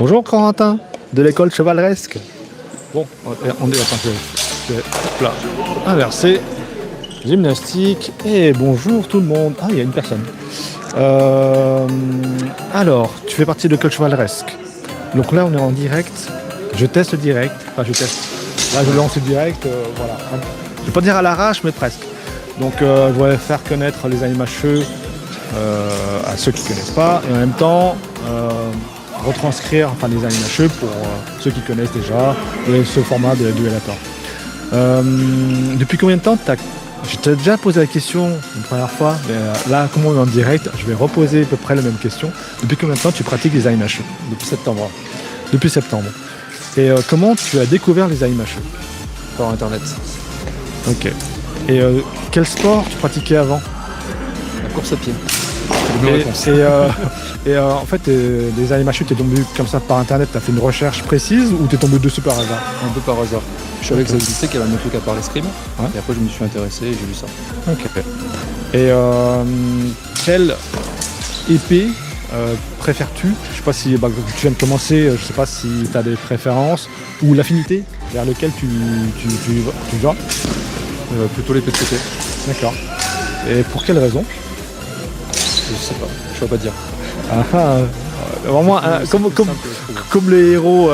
Bonjour Corentin, de l'école chevaleresque. Bon, je vais hop là, inverser, gymnastique, et bonjour tout le monde. Ah, il y a une personne. Alors, tu fais partie de l'école chevaleresque. Donc là, on est en direct. Je teste direct. Enfin, je teste. Là, je lance le direct. Voilà. Je vais pas dire à l'arrache, mais presque. Donc, je voudrais faire connaître les AMHE à ceux qui ne connaissent pas. Et en même temps, retranscrire les AMHE pour ceux qui connaissent déjà ce format de duellator. Depuis combien de temps je t'ai déjà posé la question une première fois, mais là, comme on est en direct, je vais reposer à peu près la même question. Depuis combien de temps tu pratiques les AMHE? Depuis septembre. Depuis septembre. Et comment tu as découvert les AMHE? Par internet. Ok. Et quel sport tu pratiquais avant? La course à pied. En fait, les AMHE, t'es tombé comme ça par internet, t'as fait une recherche précise ou t'es tombé dessus par hasard? Un peu par hasard. Je savais que ça existait, qu'il y avait un truc à part l'escrime. Ouais. Et après, je me suis intéressé et j'ai vu ça. Ok. Et quelle épée préfères-tu? Je sais pas si tu viens de commencer, je sais pas si tu as des préférences ou l'affinité vers lequel tu vas. Plutôt l'épée de côté. D'accord. Et pour quelle raison? Je sais pas, je ne peux pas dire. Vraiment, comme les héros,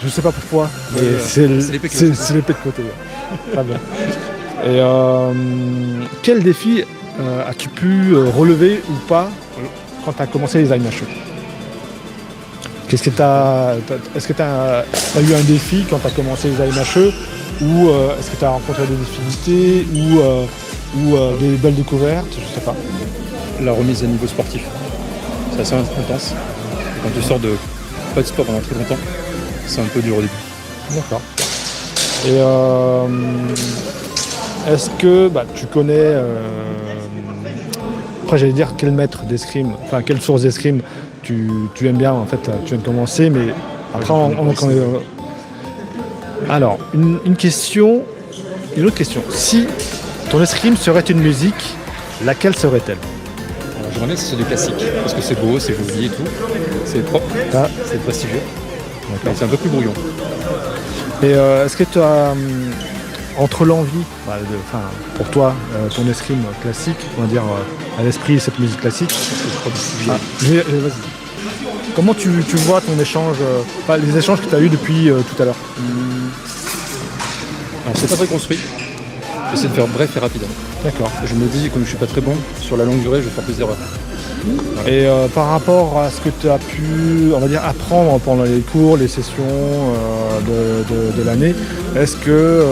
je sais pas pourquoi, mais c'est l'épée de côté. Très bien. Et quel défi as-tu pu relever ou pas quand tu as commencé les AMHE? Est-ce que tu as eu un défi quand tu as commencé les AMHE ou est-ce que tu as rencontré des difficultés ou des belles découvertes? Je sais pas. La remise à niveau sportif, c'est assez intense. Et quand tu sors de pas de sport pendant très longtemps, c'est un peu dur au début. D'accord. Et est-ce que tu connais, après j'allais dire quel maître d'escrime, quelle source d'escrime tu aimes bien, en fait tu viens de commencer, mais après alors une autre question. Si ton escrime serait une musique, laquelle serait-elle? J'aimerais bien que c'est du classique, parce que c'est beau, c'est joli et tout. C'est propre, c'est prestigieux. Mais c'est un peu plus brouillon. Et est-ce que tu as, entre l'envie, pour toi, ton escrime classique, on va dire à l'esprit cette musique classique, vas-y. Comment tu vois ton échange, les échanges que tu as eus depuis tout à l'heure? Alors c'est pas très construit. J'essaie de faire bref et rapide. D'accord. Je me dis, comme je suis pas très bon, sur la longue durée, je vais faire plus d'erreurs. Voilà. Et par rapport à ce que tu as pu, on va dire, apprendre pendant les cours, les sessions de l'année, est-ce que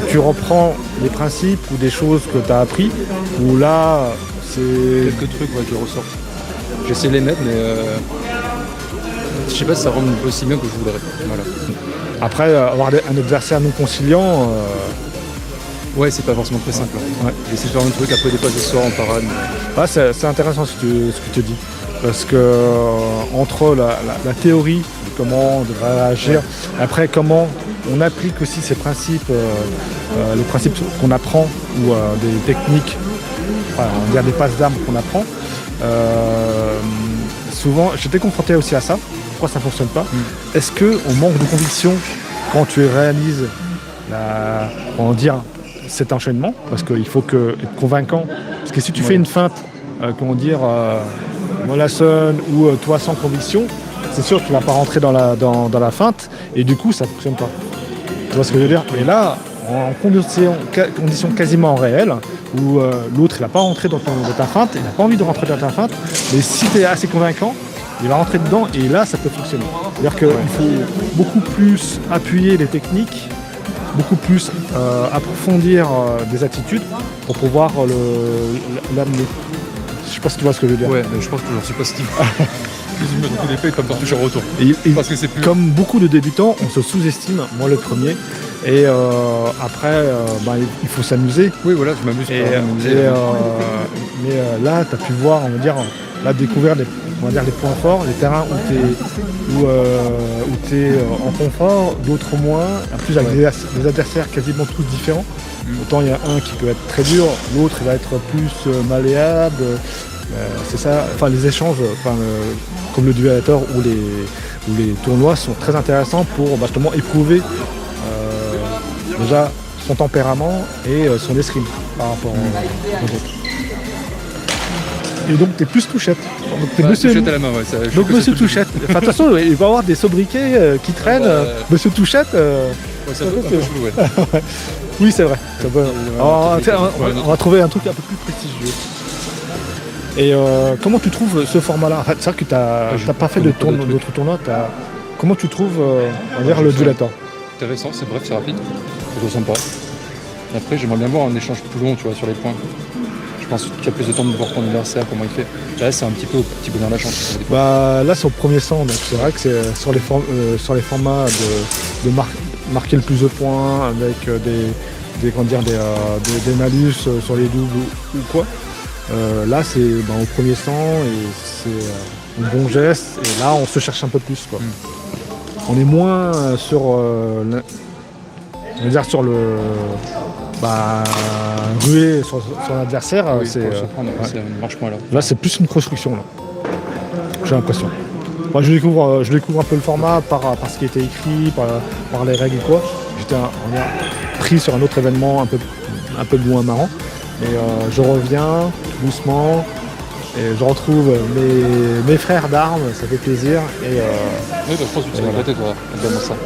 tu reprends les principes ou des choses que tu as appris, ou là, c'est... Quelques trucs qui ressortent. J'essaie de les mettre, mais je sais pas si ça rend aussi bien que je voudrais. Voilà. Après, avoir un adversaire non conciliant... Ouais, c'est pas forcément très simple. Ouais. J'essaie de faire un truc, après des fois je sors en parade. Ouais, c'est intéressant ce que tu dis. Parce que entre la théorie de comment on devrait réagir, après comment on applique aussi ces principes, les principes qu'on apprend, ou des techniques, on va dire des passes d'armes qu'on apprend, souvent, j'étais confronté aussi à ça. Pourquoi ça ne fonctionne pas? Est-ce qu'on manque de conviction quand tu réalises cet enchaînement? Parce qu'il faut être convaincant. Parce que si tu fais une feinte, mollassonne ou toi sans conviction, c'est sûr que tu ne vas pas rentrer dans la feinte et du coup ça ne fonctionne pas. Tu vois ce que je veux dire? Et là, en condition quasiment réelle, où l'autre il n'a pas rentré dans ta feinte, il n'a pas envie de rentrer dans ta feinte, mais si tu es assez convaincant, il va rentrer dedans et là ça peut fonctionner. C'est-à-dire qu'il faut beaucoup plus appuyer les techniques, beaucoup plus approfondir des attitudes pour pouvoir l'amener. Je sais pas si tu vois ce que je veux dire. Ouais, mais je pense que j'en suis pas si je me retrouve l'épée comme toujours au retour. Parce que c'est plus... Comme beaucoup de débutants, on se sous-estime, moi le premier. Et après, il faut s'amuser. Oui, voilà, je m'amuse. Mais là, tu as pu voir, on va dire, découvrir les points forts, les terrains où tu es en confort, d'autres moins. En plus, avec des adversaires quasiment tous différents. Autant il y a un qui peut être très dur, l'autre il va être plus malléable. C'est ça, enfin les échanges, comme le duelator ou les tournois sont très intéressants pour justement éprouver déjà son tempérament et son escrime par rapport aux autres. Et donc t'es plus touchette. Donc t'es Touchette à la main, ouais. Ça, donc monsieur Touchette. Enfin, de toute façon, il va y avoir des sobriquets qui traînent. Monsieur Touchette. Ouais, ça peut être un peu chelou, ouais. Oui, c'est vrai. Ça peut... Alors, tiens, on va trouver un truc un peu plus prestigieux. Et comment tu trouves ce format-là? En fait, c'est vrai que t'as pas fait d'autres tournois. Comment tu trouves le duelator? Intéressant, c'est bref, c'est rapide. C'est sympa. Et après, j'aimerais bien voir un échange plus long, tu vois, sur les points. Je pense que tu as plus de temps de voir ton adversaire, comment il fait. Là, c'est un petit peu au petit bonheur la chance. Là, c'est au premier sang, donc c'est vrai que c'est sur les formats de marquer le plus de points avec des malus sur les doubles ou quoi. Là, c'est au premier sang et c'est un bon geste. Et là, on se cherche un peu plus, quoi. On est moins sur ruer sur son adversaire. Oui, c'est marche moins là. Là, c'est plus une construction, là. J'ai l'impression. Moi, je découvre un peu le format par ce qui était écrit, par les règles ou quoi. On a pris sur un autre événement un peu moins marrant. Mais je reviens doucement et je retrouve mes frères d'armes, ça fait plaisir. Et, oui, je pense que tu vas regretter, toi, également ça.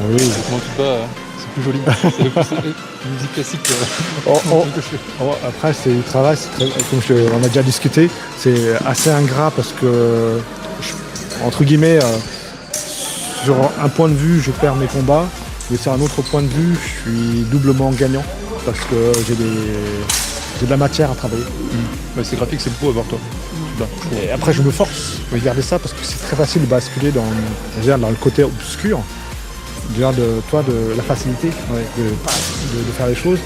Oui. Comment tu te bats, c'est plus joli. C'est une musique classique. Après, c'est du travail, comme on a déjà discuté, c'est assez ingrat parce que, entre guillemets, sur un point de vue, je perds mes combats, mais sur un autre point de vue, je suis doublement gagnant parce que j'ai de la matière à travailler. Ouais, c'est graphique, c'est beau à voir, toi. Et après, je me force à garder ça parce que c'est très facile de basculer dans le côté obscur. De la facilité de faire les choses.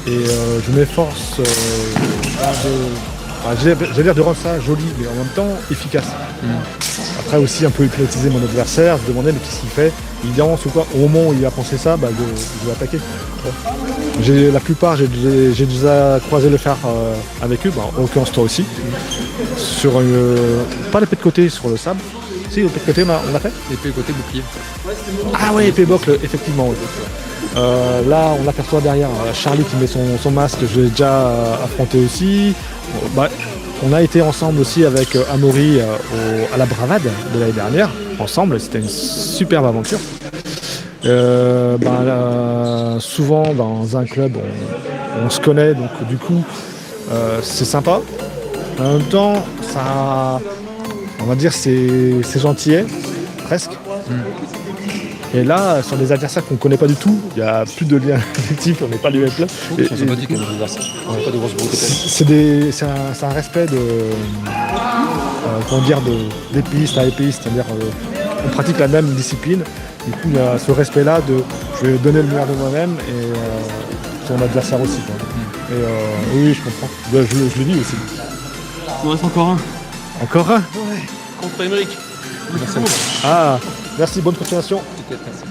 Et je m'efforce de rendre ça joli, mais en même temps efficace. Après aussi un peu hypnotiser mon adversaire, se demander mais qu'est-ce qu'il fait, il danse ou quoi. Au moment où il a pensé ça, je vais attaquer. La plupart, j'ai déjà croisé le fer avec eux, en l'occurrence toi aussi. Sur pas l'épée de côté, sur le sable. Si, l'épée de côté, on l'a fait. L'épée de côté, bouclier. Ah oui, épée bocle, effectivement. Oui. Là, on aperçoit derrière Charlie qui met son masque, je l'ai déjà affronté aussi. On a été ensemble aussi avec Amaury à la Bravade de l'année dernière. Ensemble, c'était une superbe aventure. Souvent dans un club on se connaît, donc du coup c'est sympa. En même temps, on va dire c'est gentillet, presque. Et là, sur des adversaires qu'on ne connaît pas du tout, il n'y a plus de lien affectif, on n'est pas les mêmes là. Ils sont sympathiques les adversaires. On n'a pas de grosses brutalités. C'est un respect d'épéiste à épéiste, c'est-à-dire on pratique la même discipline. Du coup, il y a ce respect-là de je vais donner le meilleur de moi-même et son adversaire aussi. Et oui, je comprends. Je le vis aussi. Il en reste encore un. Encore un? Ouais. Contre Émeric. Ah, merci, bonne continuation. Merci.